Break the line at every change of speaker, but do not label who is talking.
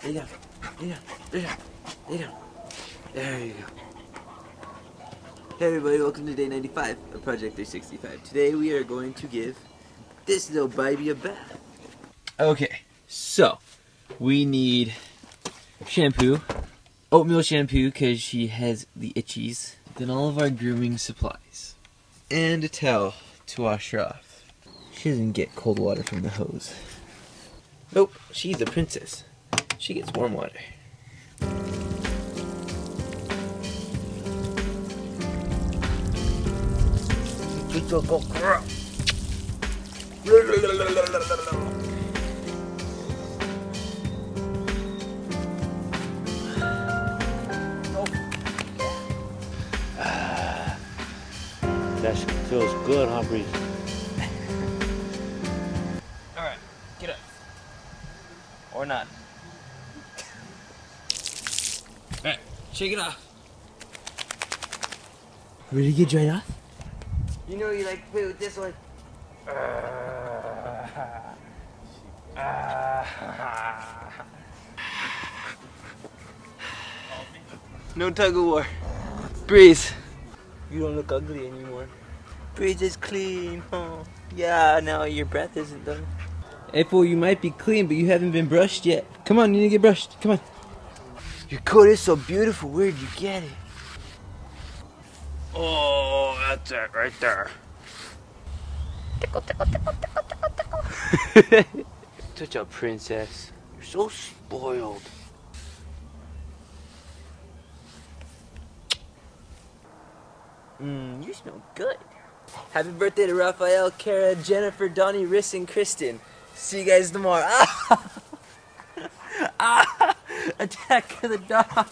Lay down. Lay down. Lay down. Lay down. There you go. Hey everybody, welcome to day 95 of Project 365. Today we are going to give this little baby a bath. Okay, so we need shampoo, oatmeal shampoo because she has the itchies, then all of our grooming supplies, and a towel to wash her off. She doesn't get cold water from the hose. Nope, she's a princess. She gets warm water. Go girl.
That feels good, huh, Breeze?
Alright, get up. Or not. Alright, shake it off. Ready to get dried off? You know you like to play with this one. No tug of war. Breeze. You don't look ugly anymore. Breeze is clean, huh? Yeah, now your breath isn't done. April, you might be clean, but you haven't been brushed yet. Come on, you need to get brushed. Come on. Your coat is so beautiful. Where'd you get it?
Oh, that's it right there.
Tickle, tickle, tickle, tickle, tickle, tickle. Such a princess.
You're so spoiled.
You smell good. Happy birthday to Raphael, Kara, Jennifer, Donnie, Riss, and Kristen. See you guys tomorrow. Attack of the dog.